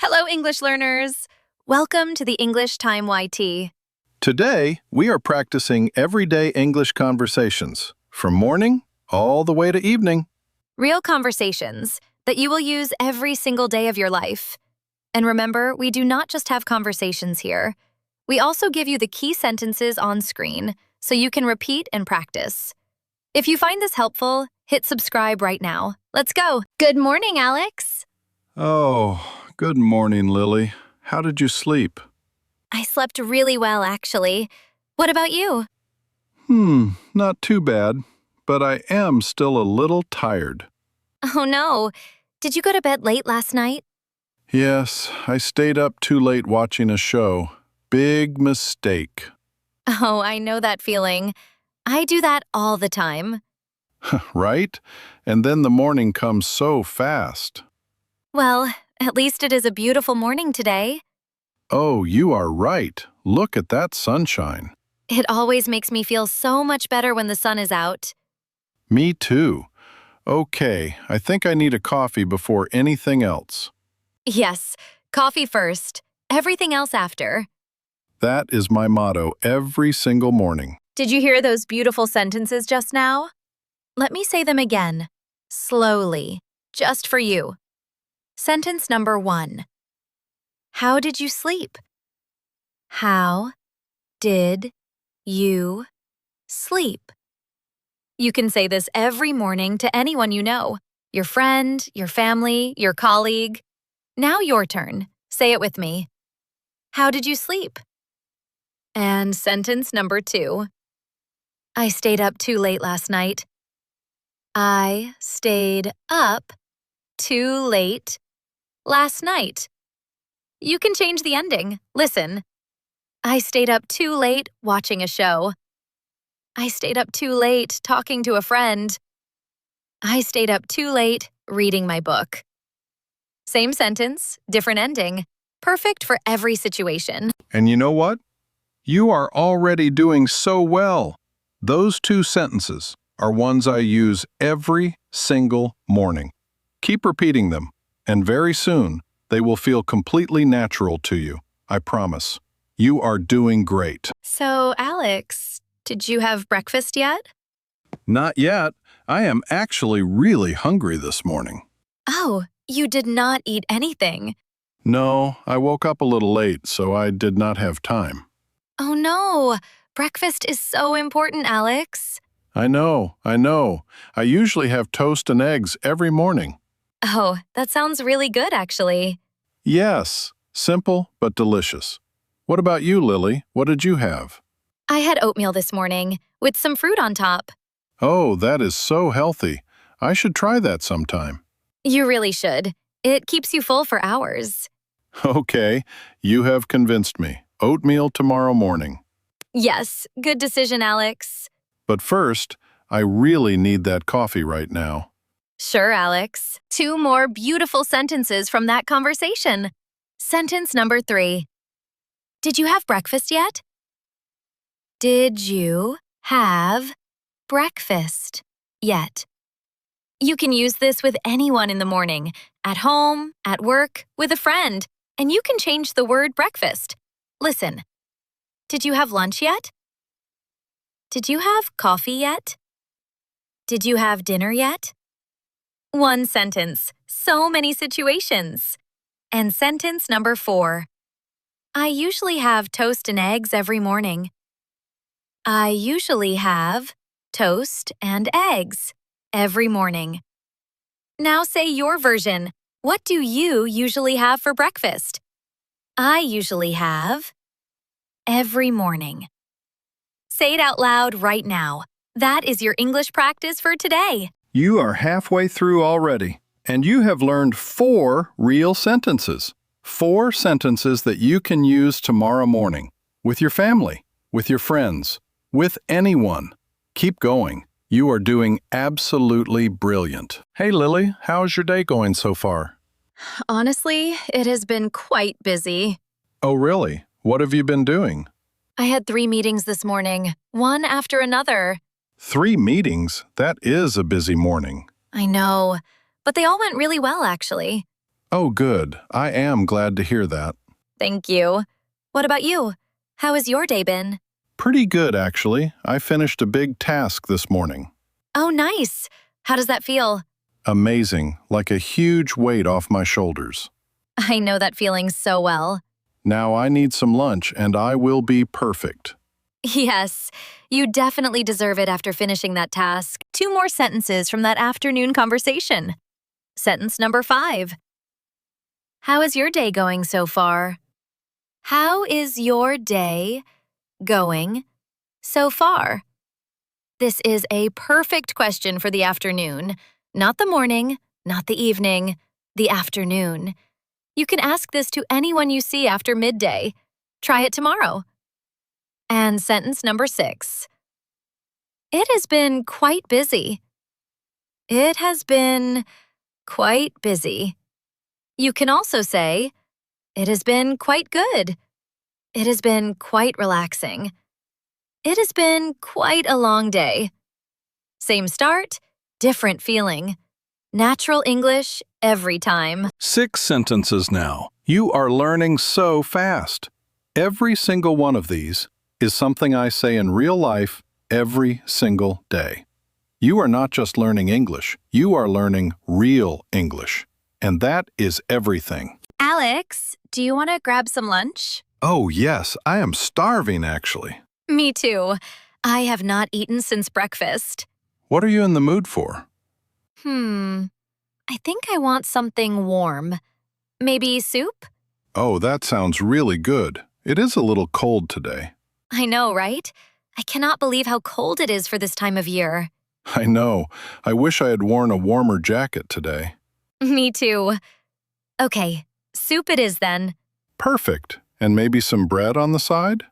Hello, English learners. Welcome to the English Time YT. Today, we are practicing everyday English conversations, from morning all the way to evening. Real conversations that you will use every single day of your life. And remember, we do not just have conversations here. We also give you the key sentences on screen so you can repeat and practice. If you find this helpful, hit subscribe right now. Let's go. Good morning, Alex. Oh, good morning, Lily. How did you sleep? I slept really well, actually. What about you? Not too bad, but I am still a little tired. Oh no. Did you go to bed late last night? Yes, I stayed up too late watching a show. Big mistake. Oh, I know that feeling. I do that all the time. Right? And then the morning comes so fast. Well, at least it is a beautiful morning today. Oh, you are right. Look at that sunshine. It always makes me feel so much better when the sun is out. Me too. Okay, I think I need a coffee before anything else. Yes, coffee first, everything else after. That is my motto every single morning. Did you hear those beautiful sentences just now? Let me say them again, slowly, just for you. Sentence number 1. How did you sleep? How did you sleep? You can say this every morning to anyone you know, your friend, your family, your colleague. Now your turn. Say it with me. How did you sleep? And sentence number 2. I stayed up too late last night. I stayed up too late last night. You can change the ending. Listen. I stayed up too late watching a show. I stayed up too late talking to a friend. I stayed up too late reading my book. Same sentence, different ending. Perfect for every situation. And you know what? You are already doing so well. Those 2 sentences are ones I use every single morning. Keep repeating them, and very soon they will feel completely natural to you. I promise. You are doing great. So, Alex, did you have breakfast yet? Not yet. I am actually really hungry this morning. Oh, you did not eat anything. No, I woke up a little late, so I did not have time. Oh no, breakfast is so important, Alex. I know. I usually have toast and eggs every morning. Oh, that sounds really good, actually. Yes, simple but delicious. What about you, Lily? What did you have? I had oatmeal this morning, with some fruit on top. Oh, that is so healthy. I should try that sometime. You really should. It keeps you full for hours. Okay, you have convinced me. Oatmeal tomorrow morning. Yes, good decision, Alex. But first, I really need that coffee right now. Sure, Alex. 2 more beautiful sentences from that conversation. Sentence number 3. Did you have breakfast yet? Did you have breakfast yet? You can use this with anyone in the morning, at home, at work, with a friend, and you can change the word breakfast. Listen. Did you have lunch yet? Did you have coffee yet? Did you have dinner yet? 1 sentence, so many situations. And sentence number 4. I usually have toast and eggs every morning. I usually have toast and eggs every morning. Now say your version. What do you usually have for breakfast? I usually have every morning. Say it out loud right now. That is your English practice for today. You are halfway through already, and you have learned 4 real sentences. 4 sentences that you can use tomorrow morning, with your family, with your friends, with anyone. Keep going. You are doing absolutely brilliant. Hey, Lily, how's your day going so far? Honestly, it has been quite busy. Oh, really? What have you been doing? I had 3 meetings this morning, one after another. 3 meetings? That is a busy morning. I know, but they all went really well, actually. Oh, good. I am glad to hear that. Thank you. What about you? How has your day been? Pretty good, actually. I finished a big task this morning. Oh, nice. How does that feel? Amazing, like a huge weight off my shoulders. I know that feeling so well. Now I need some lunch and I will be perfect. Yes, you definitely deserve it after finishing that task. 2 more sentences from that afternoon conversation. Sentence number 5. How is your day going so far? How is your day going so far? This is a perfect question for the afternoon. Not the morning, not the evening, the afternoon. You can ask this to anyone you see after midday. Try it tomorrow. And sentence number 6. It has been quite busy. It has been quite busy. You can also say, it has been quite good. It has been quite relaxing. It has been quite a long day. Same start, different feeling. Natural English every time. 6 sentences now. You are learning so fast. Every single one of these is something I say in real life every single day. You are not just learning English, you are learning real English. And that is everything. Alex, do you want to grab some lunch? Oh, yes, I am starving actually. Me too. I have not eaten since breakfast. What are you in the mood for? I think I want something warm. Maybe soup? Oh, that sounds really good. It is a little cold today. I know, right? I cannot believe how cold it is for this time of year. I know. I wish I had worn a warmer jacket today. Me too. Okay, soup it is then. Perfect. And maybe some bread on the side?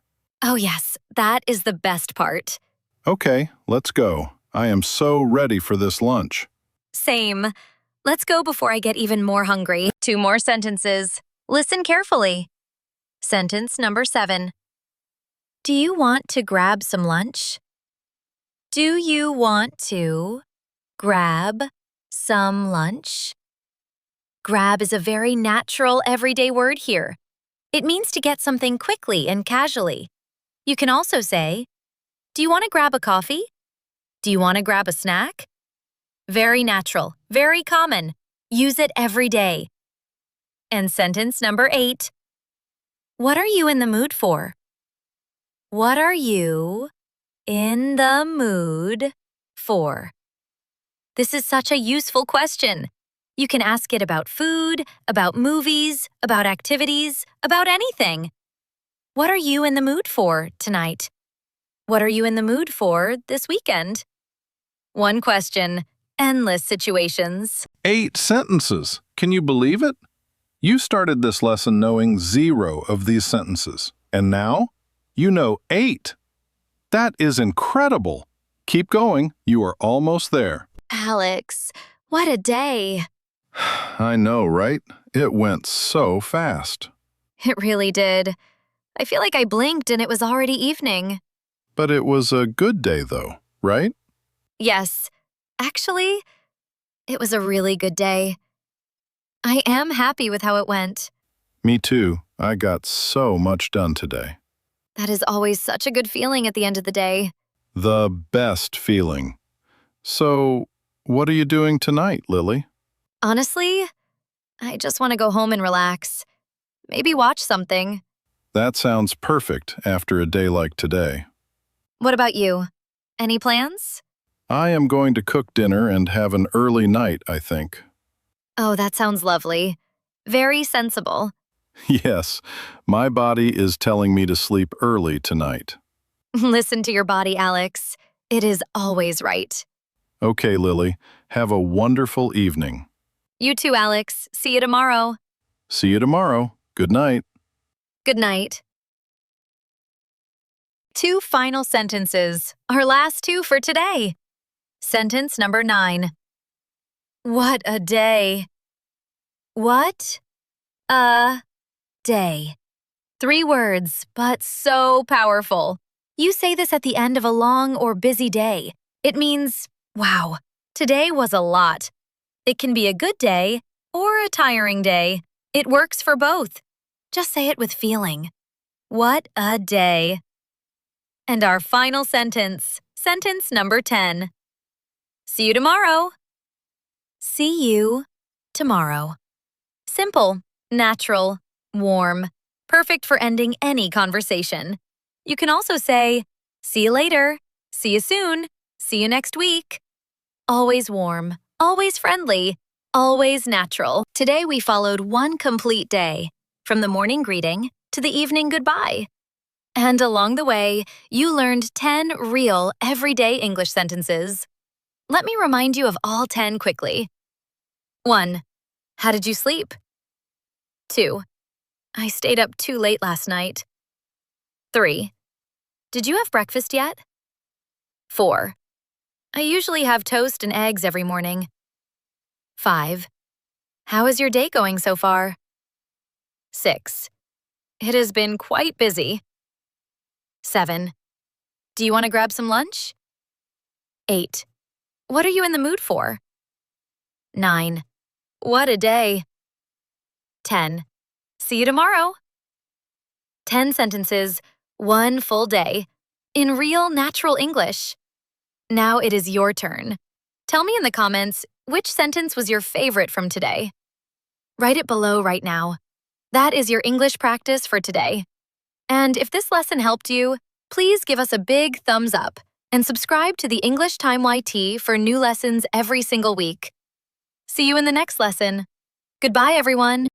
Oh yes, that is the best part. Okay, let's go. I am so ready for this lunch. Same. Let's go before I get even more hungry. 2 more sentences. Listen carefully. Sentence number 7. Do you want to grab some lunch? Do you want to grab some lunch? Grab is a very natural, everyday word here. It means to get something quickly and casually. You can also say, do you want to grab a coffee? Do you want to grab a snack? Very natural, very common. Use it every day. And sentence number 8. What are you in the mood for? What are you in the mood for? This is such a useful question. You can ask it about food, about movies, about activities, about anything. What are you in the mood for tonight? What are you in the mood for this weekend? One question, endless situations. 8 sentences. Can you believe it? You started this lesson knowing 0 of these sentences, and now you know 8. That is incredible. Keep going. You are almost there. Alex, what a day. I know, right? It went so fast. It really did. I feel like I blinked and it was already evening. But it was a good day, though, right? Yes, actually, it was a really good day. I am happy with how it went. Me too. I got so much done today. That is always such a good feeling at the end of the day. The best feeling. So, what are you doing tonight, Lily? Honestly, I just want to go home and relax. Maybe watch something. That sounds perfect after a day like today. What about you? Any plans? I am going to cook dinner and have an early night, I think. Oh, that sounds lovely. Very sensible. Yes, my body is telling me to sleep early tonight. Listen to your body, Alex. It is always right. Okay, Lily, have a wonderful evening. You too, Alex. See you tomorrow. See you tomorrow. Good night. Good night. 2 final sentences, our last 2 for today. Sentence number 9. What a day. What a day. 3 words, but so powerful. You say this at the end of a long or busy day. It means, wow, today was a lot. It can be a good day or a tiring day. It works for both. Just say it with feeling. What a day. And our final sentence, sentence number 10. See you tomorrow. See you tomorrow. Simple, natural, warm, perfect for ending any conversation. You can also say, see you later, see you soon, see you next week. Always warm, always friendly, always natural. Today we followed one complete day, from the morning greeting to the evening goodbye. And along the way, you learned 10 real, everyday English sentences. Let me remind you of all 10 quickly. 1. How did you sleep? 2. I stayed up too late last night. 3. Did you have breakfast yet? 4. I usually have toast and eggs every morning. 5. How is your day going so far? 6. It has been quite busy. 7. Do you want to grab some lunch? 8. What are you in the mood for? 9. What a day. 10. See you tomorrow. 10 sentences, 1 full day, in real, natural English. Now it is your turn. Tell me in the comments which sentence was your favorite from today. Write it below right now. That is your English practice for today. And if this lesson helped you, please give us a big thumbs up and subscribe to the English Time YT for new lessons every single week. See you in the next lesson. Goodbye, everyone.